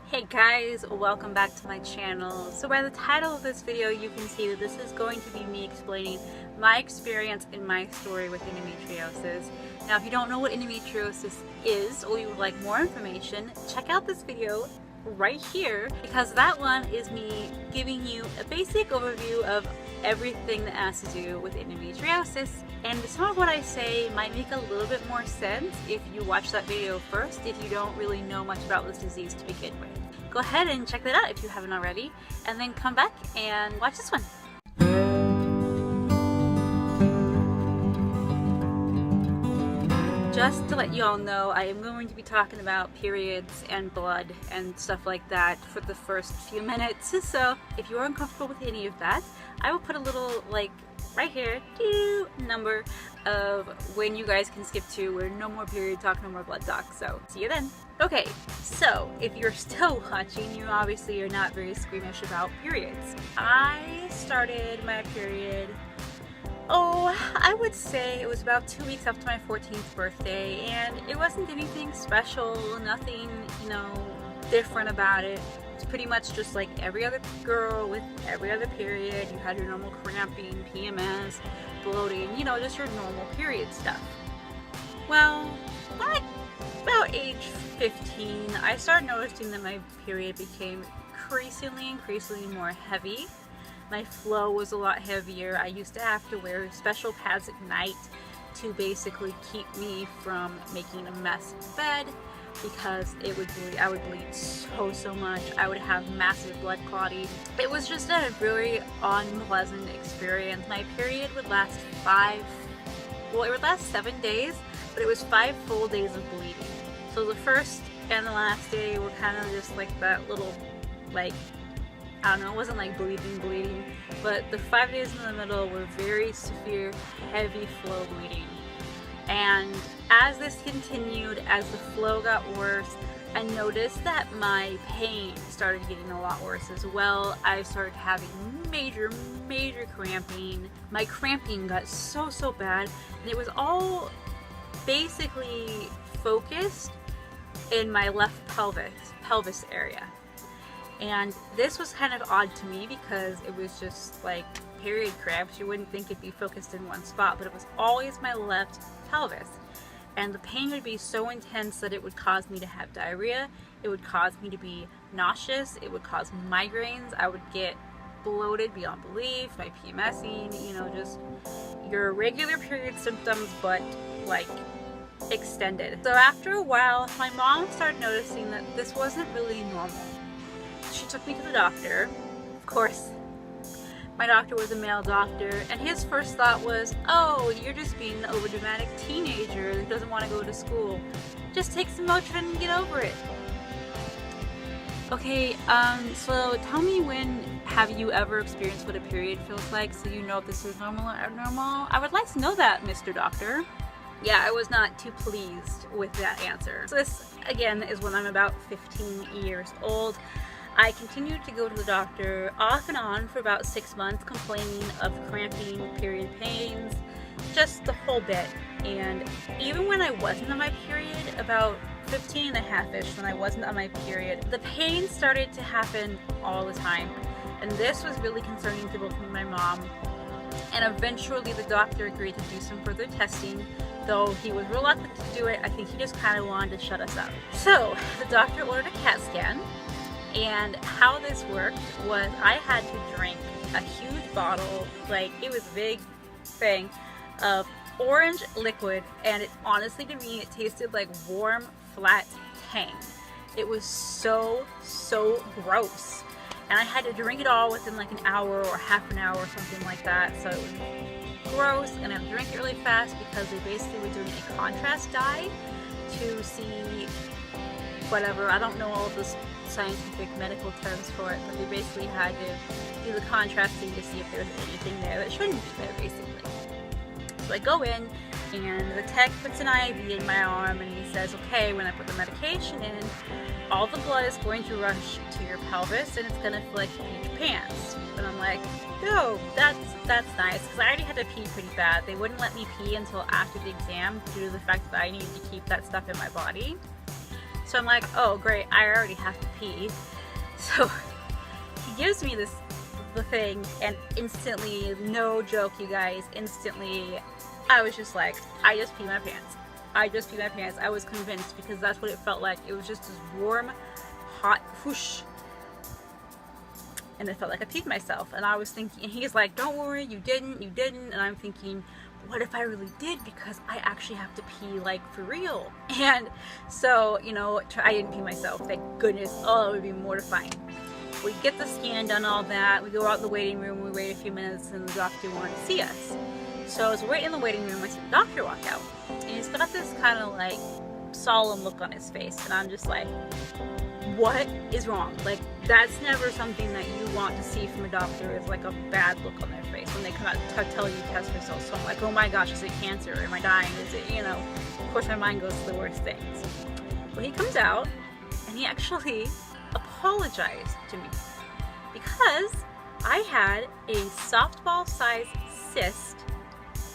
Hey guys, welcome back to my channel. So by the title of this video you can see that this is going to be me explaining my experience and my story with endometriosis. Now if you don't know what endometriosis is or you would like more information, check out this video right here because that one is me giving you a basic overview of everything that has to do with endometriosis. And some of what I say might make a little bit more sense if you watch that video first, if you don't really know much about this disease to begin with. Go ahead and check that out if you haven't already, and then come back and watch this one. Just to let you all know, I am going to be talking about periods and blood and stuff like that for the first few minutes. So if you're uncomfortable with any of that, I will put a little, like, right here, number of when you guys can skip to where no more period talk, no more blood talk. So see you then. Okay, so if you're still watching, you obviously are not very squeamish about periods. I started my period, I would say it was about 2 weeks after my 14th birthday, and it wasn't anything special, nothing, different about it. It's pretty much just like every other girl with every other period. You had your normal cramping, PMS, bloating, just your normal period stuff. Well, about age 15, I started noticing that my period became increasingly more heavy. My flow was a lot heavier. I used to have to wear special pads at night to basically keep me from making a mess in bed because it would bleed. I would bleed so much. I would have massive blood clotting. It was just a very unpleasant experience. My period would last it would last 7 days, but it was 5 full days of bleeding. So the first and the last day were kind of just like that little, like, I don't know, it wasn't like bleeding, but the 5 days in the middle were very severe, heavy flow bleeding. And as this continued, as the flow got worse, I noticed that my pain started getting a lot worse as well. I started having major cramping. My cramping got so bad, and it was all basically focused in my left pelvis area. And this was kind of odd to me because it was just like period cramps. You wouldn't think it'd be focused in one spot, but it was always my left pelvis. And the pain would be so intense that it would cause me to have diarrhea. It would cause me to be nauseous. It would cause migraines. I would get bloated beyond belief, my PMSing, just your regular period symptoms, but like extended. So after a while, my mom started noticing that this wasn't really normal. She took me to the doctor. Of course, my doctor was a male doctor, and his first thought was, oh, you're just being an overdramatic teenager who doesn't want to go to school. Just take some Motrin and get over it. Okay, so tell me, when have you ever experienced what a period feels like so you know if this is normal or abnormal? I would like to know that, Mr. Doctor. Yeah, I was not too pleased with that answer. So this, again, is when I'm about 15 years old. I continued to go to the doctor off and on for about 6 months, complaining of cramping, period pains, just the whole bit. And even when I wasn't on my period, about 15 and a half-ish when I wasn't on my period, the pain started to happen all the time. And this was really concerning to both me and my mom. And eventually the doctor agreed to do some further testing, though he was reluctant to do it. I think he just kind of wanted to shut us up. So the doctor ordered a CAT scan. And how this worked was I had to drink a huge bottle, like it was a big thing, of orange liquid, and it honestly, to me, it tasted like warm, flat Tang. It was so gross. And I had to drink it all within like an hour or half an hour or something like that. So it was gross, and I had to drink it really fast because they basically were doing a contrast dye to see whatever, I don't know all of this scientific medical terms for it, but they basically had to do the contrasting to see if there's anything there that shouldn't be there, basically. So I go in, and the tech puts an IV in my arm, and he says, okay, when I put the medication in, all the blood is going to rush to your pelvis, and it's going to feel like you pee your pants. And I'm like, no, that's nice, because I already had to pee pretty bad. They wouldn't let me pee until after the exam due to the fact that I needed to keep that stuff in my body. So I'm like, oh great, I already have to pee. So he gives me the thing, and instantly, no joke you guys, instantly I was just like, I just peed my pants. I just peed my pants. I was convinced, because that's what it felt like. It was just this warm, hot whoosh. And it felt like I peed myself. And I was thinking, and he's like, don't worry, you didn't. And I'm thinking, what if I really did? Because I actually have to pee, like, for real. And so, you know, I didn't pee myself. Thank goodness. Oh, it would be mortifying. We get the scan done, all that. We go out in the waiting room. We wait a few minutes, and the doctor wanted to see us. So as we're waiting in the waiting room, I see the doctor walk out. And he's got this kind of, like, solemn look on his face. And I'm just like, what is wrong? Like, that's never something that you want to see from a doctor, is like a bad look on their face when they come out to tell you to test yourself. So I'm like, oh my gosh, is it cancer? Am I dying? Is it, you know, of course my mind goes to the worst things. Well, he comes out and he actually apologized to me because I had a softball sized cyst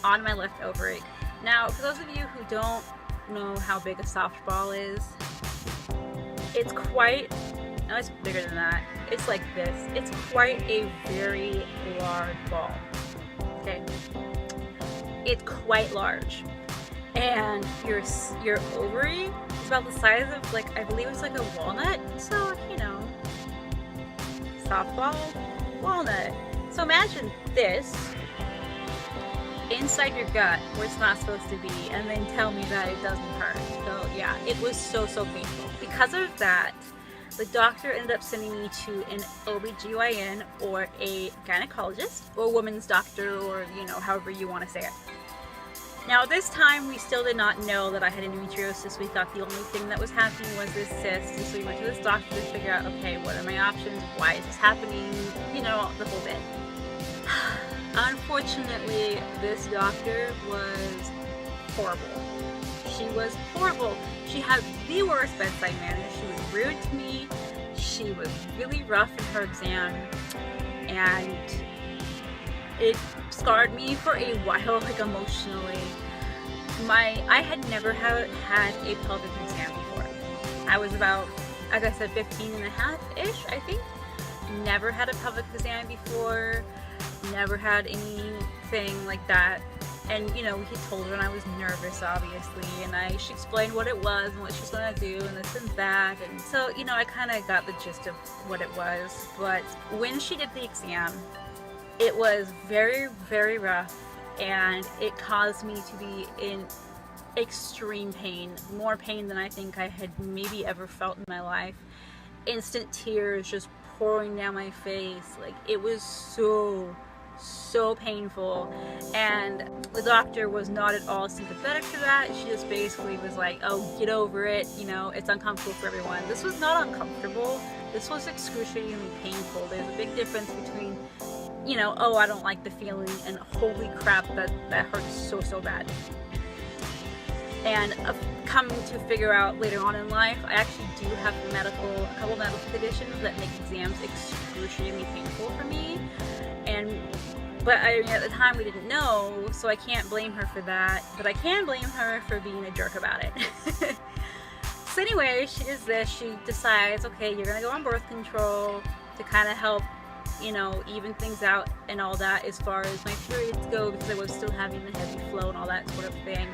on my left ovary. Now, for those of you who don't know how big a softball is, it's quite, no, it's bigger than that. It's like this. It's quite a very large ball. Okay, it's quite large, and your ovary is about the size of, like, I believe it's like a walnut. So, you know, softball, walnut. So imagine this inside your gut where it's not supposed to be, and then tell me that it doesn't hurt. So yeah, it was so painful. Because of that, the doctor ended up sending me to an OBGYN or a gynecologist or a woman's doctor, or, you know, however you want to say it. Now, this time we still did not know that I had endometriosis. We thought the only thing that was happening was this cyst, and so we went to this doctor to figure out, okay, what are my options? Why is this happening? You know, the whole bit. Unfortunately, this doctor was horrible. She was horrible. She had the worst bedside manner. She was rude to me. She was really rough in her exam, and it scarred me for a while, like, emotionally. I had never had a pelvic exam before. I was about, as I said, 15 and a half-ish, I think. Never had a pelvic exam before. Never had anything like that. And, you know, he told her, and I was nervous, obviously, and she explained what it was and what she was going to do and this and that. And so, you know, I kind of got the gist of what it was. But when she did the exam, it was very, very rough, and it caused me to be in extreme pain. More pain than I think I had maybe ever felt in my life. Instant tears just pouring down my face. Like, it was so painful, and the doctor was not at all sympathetic to that. She just basically was like, oh, get over it, you know, it's uncomfortable for everyone. This was not uncomfortable. This was excruciatingly painful. There's a big difference between, you know, oh, I don't like the feeling, and holy crap, that hurts so bad. And coming to figure out later on in life, I actually do have a couple medical conditions that make exams excruciatingly painful for me. But I mean, at the time we didn't know, so I can't blame her for that. But I can blame her for being a jerk about it. So anyway, she does this. She decides, okay, you're gonna go on birth control to kind of help, you know, even things out and all that as far as my periods go, because I was still having the heavy flow and all that sort of thing.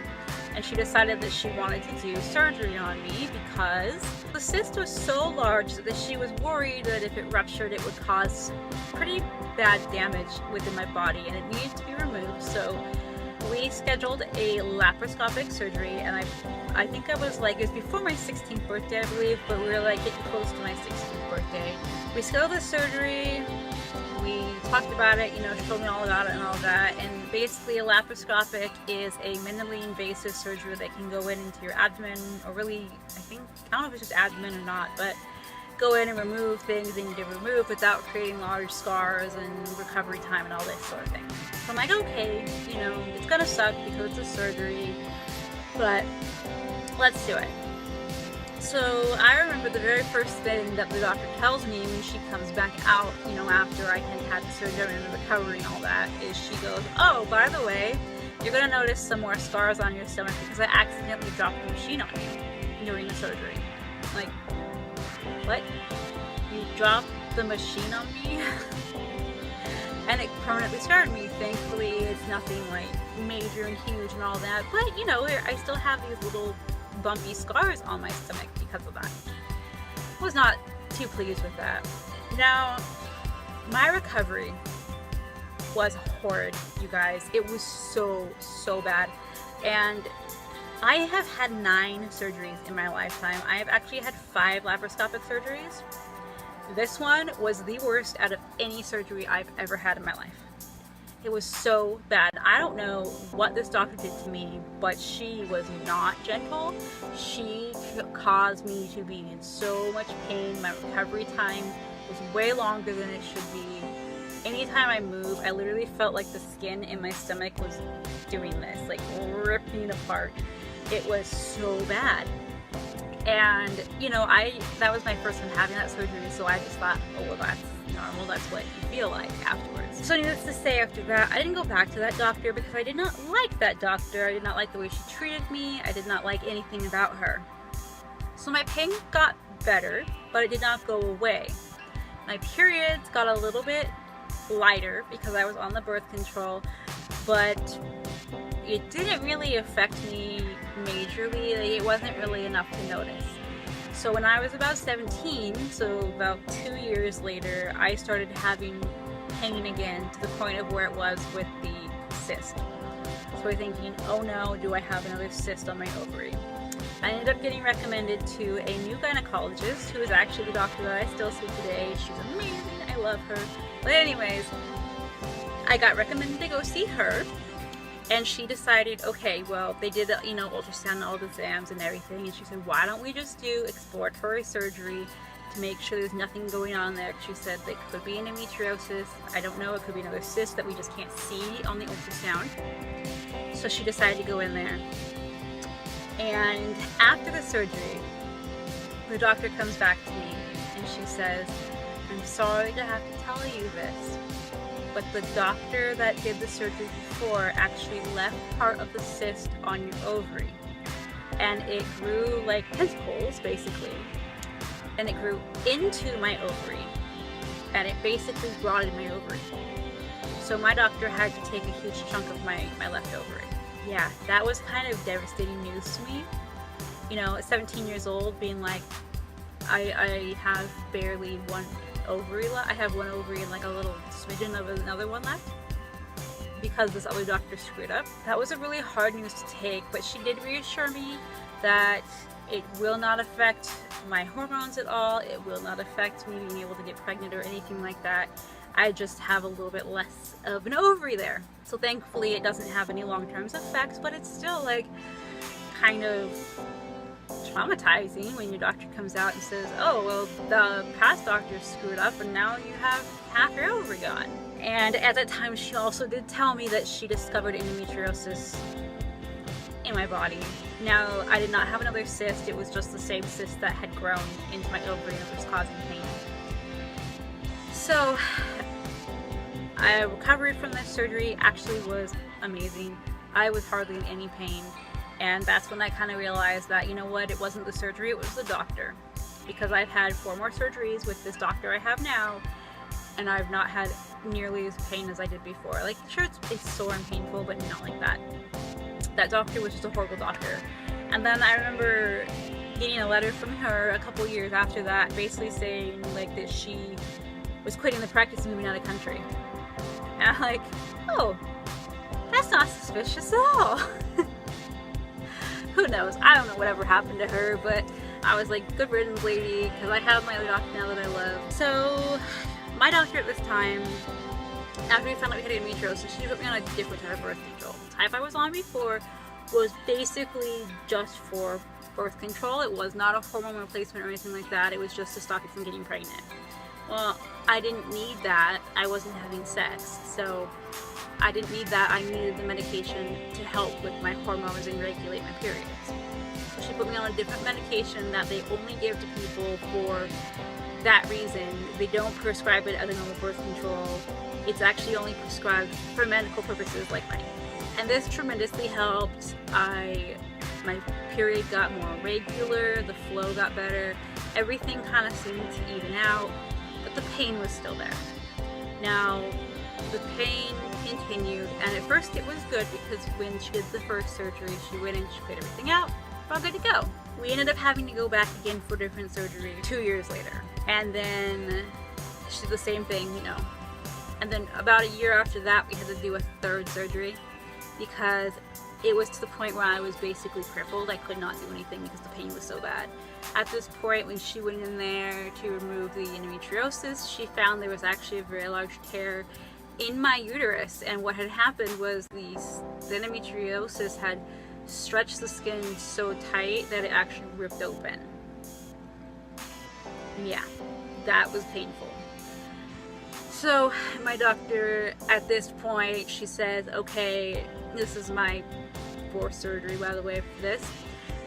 And she decided that she wanted to do surgery on me because the cyst was so large that she was worried that if it ruptured, it would cause pretty bad damage within my body, and it needed to be removed. So we scheduled a laparoscopic surgery, and I think I was like, it was before my 16th birthday, I believe, but we were like getting close to my 16th birthday. We scheduled the surgery. We talked about it, you know, she told me all about it and all that, and basically a laparoscopic is a minimally invasive surgery that can go into your abdomen, or really, I don't know if it's just abdomen or not, but go in and remove things they need to remove without creating large scars and recovery time and all this sort of thing. So I'm like, okay, you know, it's gonna suck because it's a surgery, but let's do it. So I remember the very first thing that the doctor tells me when she comes back out, you know, after I had the surgery and the recovery and all that, is she goes, oh, by the way, you're going to notice some more scars on your stomach because I accidentally dropped the machine on you during the surgery. Like, what? You dropped the machine on me? And it permanently scarred me. Thankfully, it's nothing like major and huge and all that, but you know, I still have these little bumpy scars on my stomach because of that. Was not too pleased with that. Now, my recovery was horrid, you guys. It was so bad. And I have had 9 surgeries in my lifetime. I have actually had 5 laparoscopic surgeries. This one was the worst out of any surgery I've ever had in my life. It was so bad. I don't know what this doctor did to me, but she was not gentle. She caused me to be in so much pain. My recovery time was way longer than it should be. Anytime I moved, I literally felt like the skin in my stomach was doing this, like ripping apart. It was so bad. And you know, that was my first time having that surgery, so I just thought, oh well, that's normal, that's what you feel like afterwards. So needless to say, after that, I didn't go back to that doctor because I did not like that doctor. I did not like the way she treated me. I did not like anything about her. So my pain got better, but it did not go away. My periods got a little bit lighter because I was on the birth control, but it didn't really affect me majorly. It wasn't really enough to notice. So when I was about 17, so about 2 years later, I started having pain again to the point of where it was with the cyst. So I'm thinking, oh no, do I have another cyst on my ovary? I ended up getting recommended to a new gynecologist who is actually the doctor that I still see today. She's amazing, I love her. But anyways, I got recommended to go see her. And she decided, okay, well, they did, you know, ultrasound and all the exams and everything. And she said, why don't we just do exploratory surgery to make sure there's nothing going on there? She said it could be endometriosis. I don't know. It could be another cyst that we just can't see on the ultrasound. So she decided to go in there. And after the surgery, the doctor comes back to me and she says, I'm sorry to have to tell you this, but the doctor that did the surgery before actually left part of the cyst on your ovary, and it grew like tentacles basically, and it grew into my ovary, and it basically rotted my ovary. So my doctor had to take a huge chunk of my left ovary. Yeah, that was kind of devastating news to me. You know, at 17 years old, being like, I have barely one ovary left. I have one ovary and like a little smidgen of another one left because this other doctor screwed up. That was a really hard news to take, but she did reassure me that it will not affect my hormones at all. It will not affect me being able to get pregnant or anything like that. I just have a little bit less of an ovary there. So thankfully it doesn't have any long-term effects, but it's still like kind of traumatizing when your doctor comes out and says, oh, well, the past doctor screwed up and now you have half your ovary gone. And at that time, she also did tell me that she discovered endometriosis in my body. Now, I did not have another cyst. It was just the same cyst that had grown into my ovary and it was causing pain. So, recovery from this surgery actually was amazing. I was hardly in any pain. And that's when I kind of realized that, you know what, it wasn't the surgery, it was the doctor. Because I've had 4 more surgeries with this doctor I have now, and I've not had nearly as pain as I did before. Like, sure, it's sore and painful, but not like that. That doctor was just a horrible doctor. And then I remember getting a letter from her a couple years after that, basically saying, like, that she was quitting the practice and moving out of the country. And I'm like, oh, that's not suspicious at all. Who knows? I don't know whatever happened to her, but I was like, good riddance, lady, because I have my other doctor now that I love. So my doctor at this time, after we found out we had endometriosis, she put me on a different type of birth control. The type I was on before was basically just for birth control. It was not a hormone replacement or anything like that. It was just to stop you from getting pregnant. Well, I didn't need that. I wasn't having sex, so I didn't need that. I needed the medication to help with my hormones and regulate my periods. So she put me on a different medication that they only give to people for that reason. They don't prescribe it as a normal birth control. It's actually only prescribed for medical purposes like mine. And this tremendously helped. My period got more regular, the flow got better, everything kind of seemed to even out, but the pain was still there. Now, the pain continued, and at first it was good because when she did the first surgery, she went and she cleared everything out, all good to go. We ended up having to go back again for a different surgery 2 years later, and then she did the same thing, you know. And then about a year after that, we had to do a third surgery because it was to the point where I was basically crippled. I could not do anything because the pain was so bad. At this point, when she went in there to remove the endometriosis, she found there was actually a very large tear in my uterus, and what had happened was the endometriosis had stretched the skin so tight that it actually ripped open. Yeah, that was painful. So my doctor at this point, she says, okay, this is my 4th surgery, by the way, for this.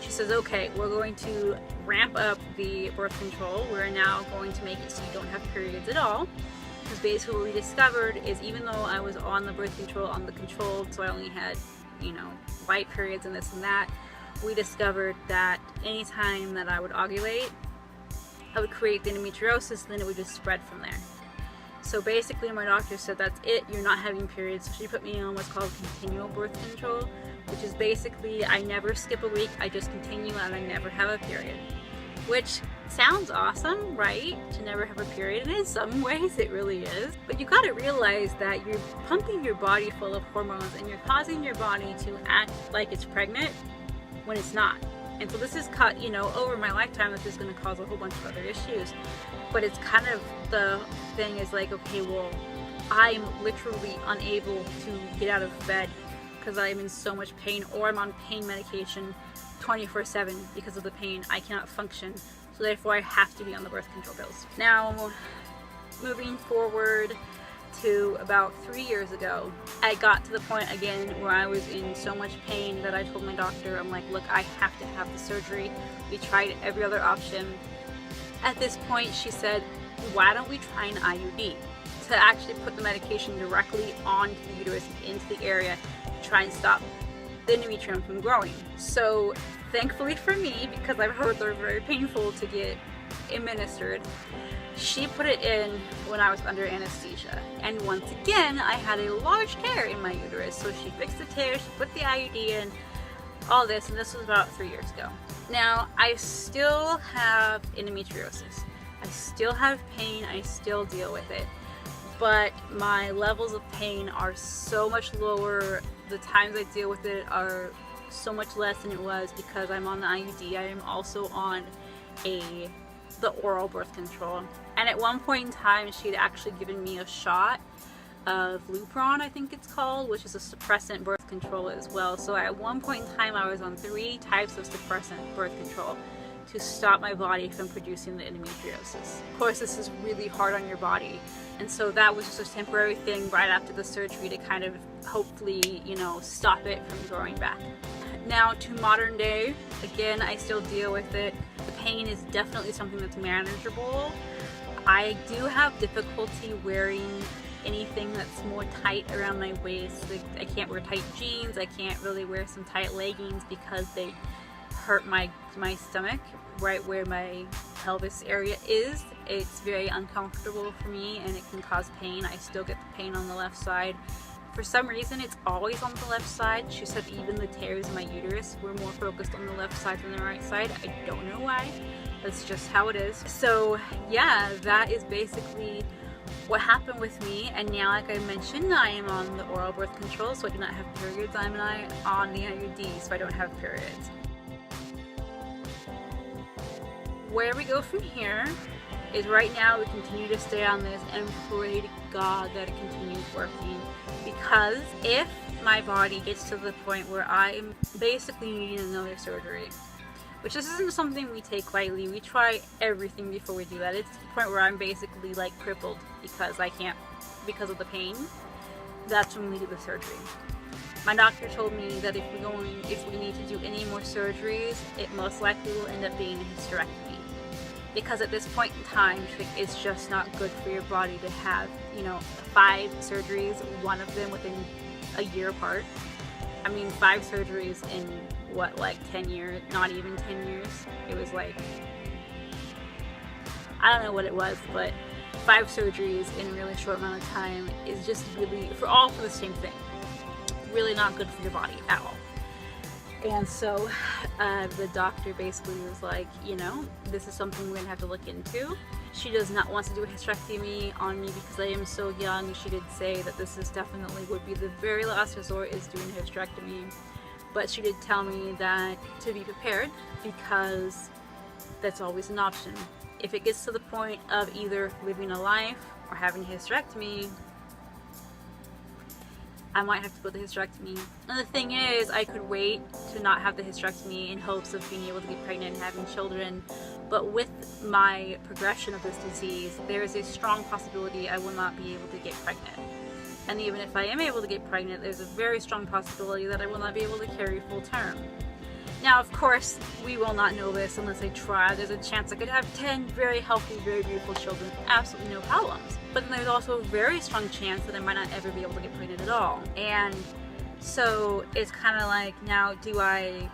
She says, okay, we're going to ramp up the birth control. We're now going to make it so you don't have periods at all. Because basically what we discovered is, even though I was on the birth control, on the controlled, so I only had, you know, light periods and this and that, we discovered that anytime that I would ovulate, I would create the endometriosis, and then it would just spread from there. So basically my doctor said, that's it, you're not having periods. So she put me on what's called continual birth control, which is basically I never skip a week, I just continue and I never have a period. Which sounds awesome, right? To never have a period, and in some ways it really is. But you gotta realize that you're pumping your body full of hormones and you're causing your body to act like it's pregnant when it's not. And so this is cut, you know, over my lifetime, this is going to cause a whole bunch of other issues. But it's kind of, the thing is like, okay, well, I'm literally unable to get out of bed because I'm in so much pain, or I'm on pain medication 24/7 because of the pain. I cannot function, so therefore I have to be on the birth control pills. Now, moving forward to about 3 years ago, I got to the point again where I was in so much pain that I told my doctor, I'm like, look, I have to have the surgery. We tried every other option. At this point, she said, why don't we try an IUD to actually put the medication directly onto the uterus, into the area, to try and stop the endometrium from growing. So thankfully for me, because I've heard they're very painful to get administered, she put it in when I was under anesthesia. And once again, I had a large tear in my uterus. So she fixed the tear, she put the IUD in, all this, and this was about 3 years ago. Now, I still have endometriosis. I still have pain, I still deal with it. But my levels of pain are so much lower. The times I deal with it are so much less than it was because I'm on the IUD. I am also on the oral birth control. And at one point in time, she had actually given me a shot of Lupron, I think it's called, which is a suppressant birth control as well. So at one point in time, I was on 3 types of suppressant birth control to stop my body from producing the endometriosis. Of course, this is really hard on your body. And so that was just a temporary thing right after the surgery to kind of hopefully, you know, stop it from growing back. Now to modern day, again, I still deal with it. The pain is definitely something that's manageable. I do have difficulty wearing anything that's more tight around my waist. Like, I can't wear tight jeans, I can't really wear some tight leggings because they hurt my stomach, right where my pelvis area is. It's very uncomfortable for me and it can cause pain. I still get the pain on the left side. For some reason, it's always on the left side. She said even the tears in my uterus were more focused on the left side than the right side. I don't know why. That's just how it is. So yeah, that is basically what happened with me. And now, like I mentioned, I am on the oral birth control, so I do not have periods. I'm on the IUD, so I don't have periods. Where we go from here is right now we continue to stay on this and pray to God that it continues working. Because if my body gets to the point where I am basically needing another surgery, which this isn't something we take lightly, we try everything before we do that. It's to the point where I'm basically like crippled because I can't, because of the pain, that's when we do the surgery. My doctor told me that if we need to do any more surgeries, it most likely will end up being a hysterectomy. Because at this point in time, it's just not good for your body to have, 5 surgeries, one of them within a year apart. I mean, 5 surgeries in what, like 10 years? Not even 10 years. It was like, I don't know what it was, but 5 surgeries in a really short amount of time is just really, for the same thing, really not good for your body at all. And so the doctor basically was like, you know, this is something we're gonna have to look into. She does not want to do a hysterectomy on me because I am so young. She did say that this is definitely would be the very last resort, is doing a hysterectomy. But she did tell me that to be prepared, because that's always an option. If it gets to the point of either living a life or having a hysterectomy, I might have to go to the hysterectomy. And the thing is, I could wait to not have the hysterectomy in hopes of being able to get pregnant and having children. But with my progression of this disease, there is a strong possibility I will not be able to get pregnant. And even if I am able to get pregnant, there's a very strong possibility that I will not be able to carry full term. Now, of course, we will not know this unless I try. There's a chance I could have 10 very healthy, very beautiful children, absolutely no problems. But then there's also a very strong chance that I might not ever be able to get pregnant at all. And so it's kind of like, now do I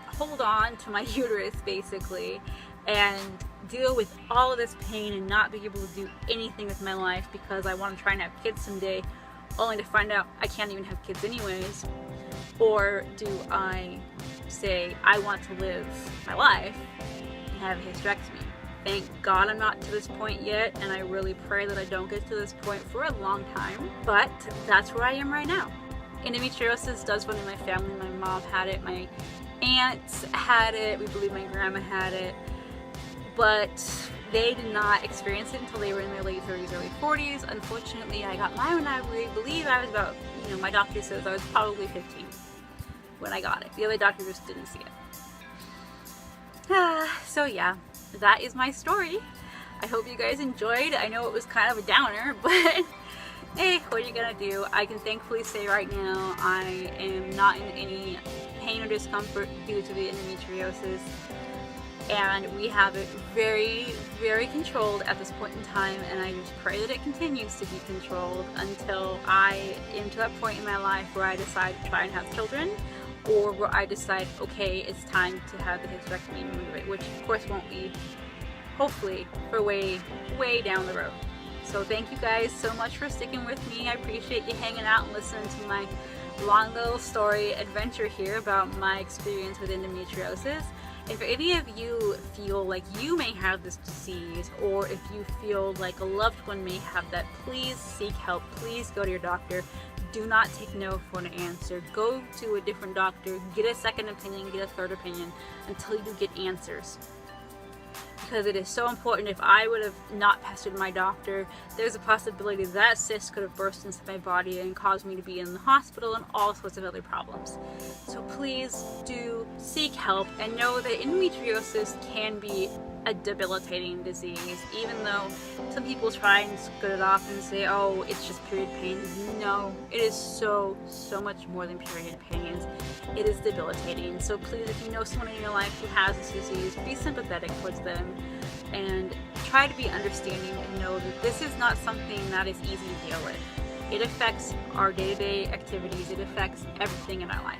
hold on to my uterus, basically, and deal with all of this pain and not be able to do anything with my life because I want to try and have kids someday, only to find out I can't even have kids anyways? Or do I say I want to live my life and have a hysterectomy? Thank God I'm not to this point yet, and I really pray that I don't get to this point for a long time, but that's where I am right now. Endometriosis does run in my family. My mom had it, my aunts had it, we believe my grandma had it, but they did not experience it until they were in their late 30s, early 40s. Unfortunately, I got mine when I believe I was about, my doctor says I was probably 15 when I got it. The other doctor just didn't see it. So yeah, that is my story. I hope you guys enjoyed. I know it was kind of a downer, but hey, what are you gonna do? I can thankfully say right now I am not in any pain or discomfort due to the endometriosis, and we have it very, very controlled at this point in time, and I just pray that it continues to be controlled until I am to that point in my life where I decide to try and have children, or where I decide, okay, it's time to have the hysterectomy and remove it, which of course won't be, hopefully, for way, way down the road. So thank you guys so much for sticking with me. I appreciate you hanging out and listening to my long little story adventure here about my experience with endometriosis. If any of you feel like you may have this disease, or if you feel like a loved one may have that, please seek help. Please go to your doctor. Do not take no for an answer. Go to a different doctor, get a second opinion, get a third opinion, until you get answers. Because it is so important. If I would have not pestered my doctor, there's a possibility that cyst could have burst into my body and caused me to be in the hospital and all sorts of other problems. So please do seek help, and know that endometriosis can be a debilitating disease. Even though some people try and scut it off and say, oh, it's just period pains. No, it is so much more than period pains. It is debilitating. So please, if you know someone in your life who has this disease, be sympathetic towards them and try to be understanding, and know that this is not something that is easy to deal with. It affects our day-to-day activities. It affects everything in our life.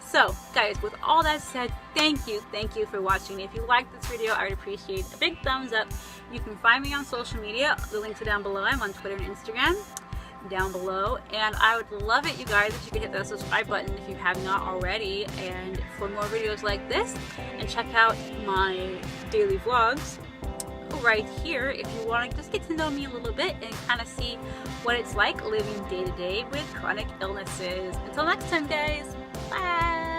So guys, with all that said, thank you for watching. If you liked this video, I would appreciate a big thumbs up. You can find me on social media. The links are down below. I'm on Twitter and Instagram down below, and I would love it, you guys, if you could hit that subscribe button if you have not already, and for more videos like this, and check out my daily vlogs right here if you want to just get to know me a little bit and kind of see what it's like living day to day with chronic illnesses. Until next time, guys, bye.